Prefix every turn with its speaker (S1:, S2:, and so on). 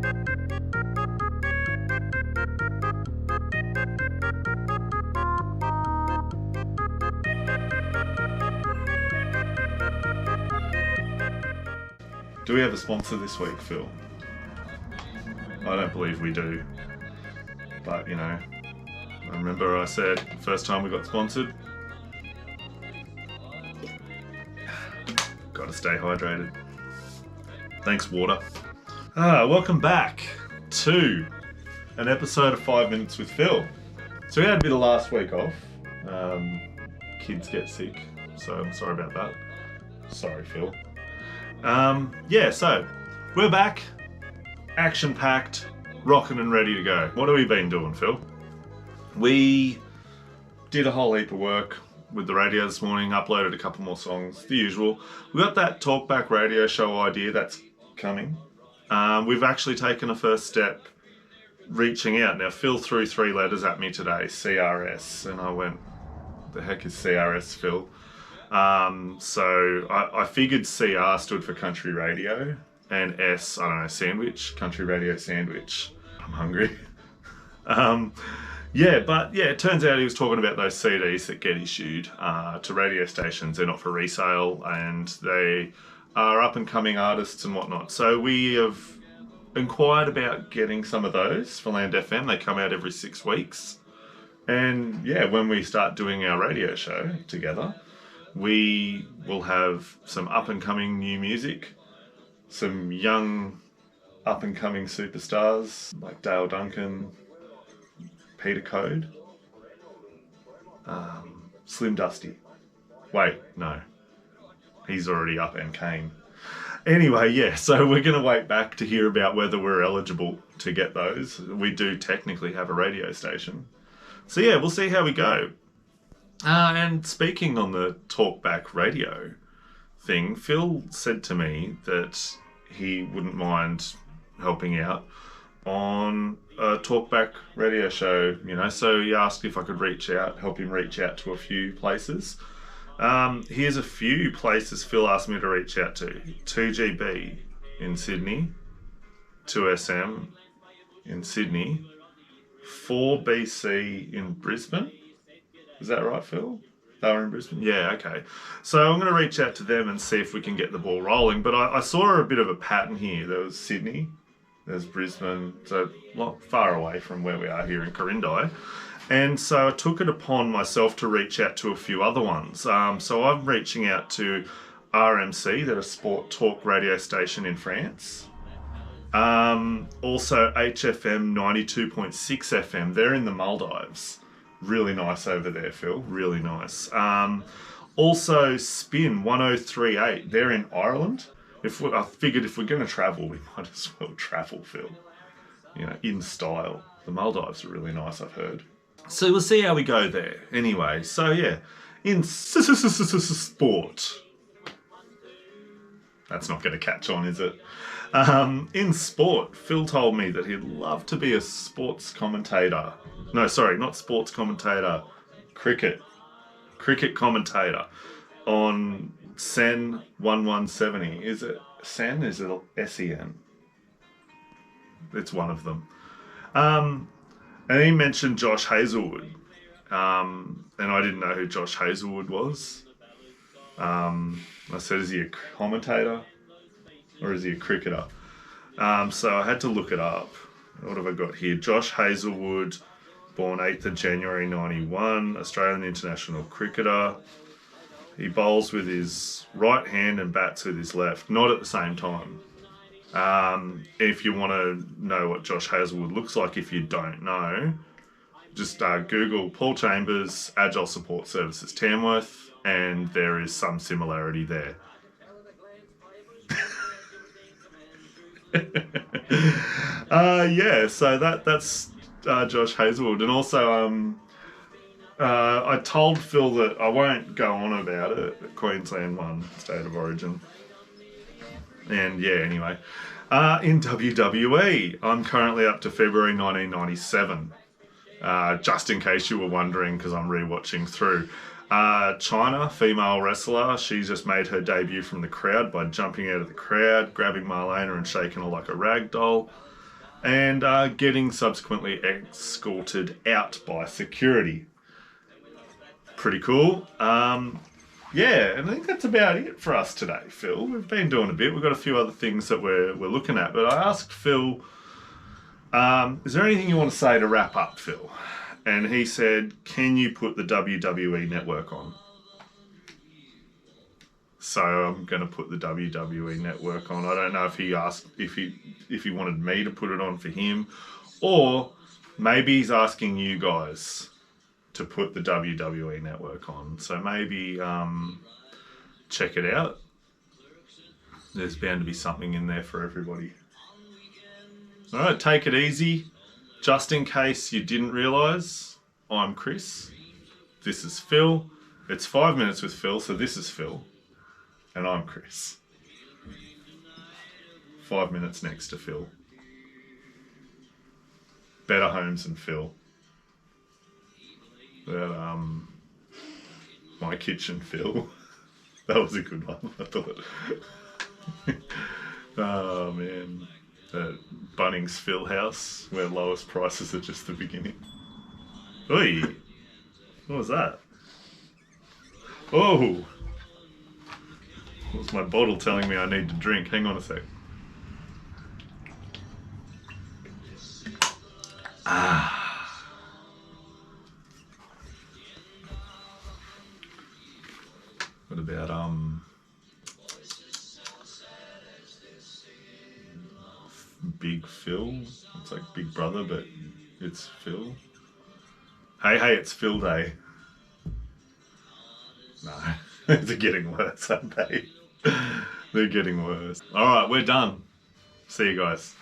S1: Do we have a sponsor this week, Phil? I don't believe we do. But, you know, I remember I said first time we got sponsored, gotta stay hydrated. Thanks, water. Welcome back to an episode of 5 Minutes with Phil. So we had a bit of last week off. Kids get sick, so I'm sorry about that. Sorry, Phil. So we're back, action-packed, rocking and ready to go. What have we been doing, Phil? We did a whole heap of work with the radio this morning, uploaded a couple more songs, the usual. We got that talkback radio show idea that's coming. We've actually taken a first step reaching out. Now, Phil threw 3 letters at me today, CRS, and I went, the heck is CRS, Phil? So I figured CR stood for country radio, and S, I don't know, sandwich, country radio sandwich. I'm hungry. It turns out he was talking about those CDs that get issued to radio stations. They're not for resale, and they are up and coming artists and whatnot. So we have inquired about getting some of those for Land FM. They come out every 6 weeks. And yeah, when we start doing our radio show together, we will have some up and coming new music, some young up and coming superstars like Dale Duncan, Peter Code, Slim Dusty. Wait, no. He's already up and came. Anyway, yeah, so we're going to wait back to hear about whether we're eligible to get those. We do technically have a radio station. So yeah, we'll see how we go. And speaking on the talkback radio thing, Phil said to me that he wouldn't mind helping out on a talkback radio show, you know, so he asked if I could help him reach out to a few places. Here's a few places Phil asked me to reach out to. 2GB in Sydney, 2SM in Sydney, 4BC in Brisbane. Is that right, Phil? They were in Brisbane? Yeah, okay. So I'm going to reach out to them and see if we can get the ball rolling. But I saw a bit of a pattern here. There was Sydney, there's Brisbane, so not far away from where we are here in Corindai. And so I took it upon myself to reach out to a few other ones. So I'm reaching out to RMC, they're a sport talk radio station in France. Also HFM 92.6 FM, they're in the Maldives. Really nice over there, Phil. Really nice. Also, Spin 103.8. They're in Ireland. I figured if we're going to travel, we might as well travel, Phil. You know, in style. The Maldives are really nice, I've heard. So we'll see how we go there. Anyway, so yeah. In sport. That's not going to catch on, is it? In sport, Phil told me that he'd love to be a sports commentator. No, sorry, not sports commentator. Cricket commentator on SEN 1170. Is it SEN? Is it SEN? It's one of them. And he mentioned Josh Hazelwood. And I didn't know who Josh Hazelwood was. I said, is he a commentator? Or is he a cricketer? So I had to look it up. What have I got here? Josh Hazelwood, born 8th of January 91, Australian international cricketer. He bowls with his right hand and bats with his left, not at the same time. If you want to know what Josh Hazelwood looks like, if you don't know, just Google Paul Chambers, Agile Support Services Tamworth, and there is some similarity there. So that's Josh Hazelwood. And also I told Phil that I won't go on about it, that Queensland won State of Origin. And yeah, anyway. In WWE, I'm currently up to February 1997. Just in case you were wondering, because I'm rewatching through. Chyna, female wrestler, she just made her debut from the crowd by jumping out of the crowd, grabbing Marlena and shaking her like a rag doll. and getting subsequently escorted out by security. Pretty cool. Yeah, and I think that's about it for us today, Phil. We've been doing a bit. We've got a few other things that we're looking at, but I asked Phil, is there anything you want to say to wrap up, Phil? And he said, can you put the WWE Network on? So I'm going to put the WWE Network on. I don't know if he asked if he wanted me to put it on for him, or maybe he's asking you guys to put the WWE Network on. So maybe check it out. There's bound to be something in there for everybody. All right, take it easy. Just in case you didn't realise, I'm Chris. This is Phil. It's 5 minutes with Phil, so this is Phil. And I'm Chris. 5 minutes next to Phil. Better homes than Phil. That, my kitchen Phil. That was a good one, I thought. Oh man. That Bunnings Phil house where lowest prices are just the beginning. Oi! What was that? Oh! What's my bottle telling me I need to drink? Hang on a sec. What about Big Phil? It's like Big Brother, but it's Phil. Hey, it's Phil Day. No, they're getting worse, aren't they? They're getting worse. All right, we're done. See you guys.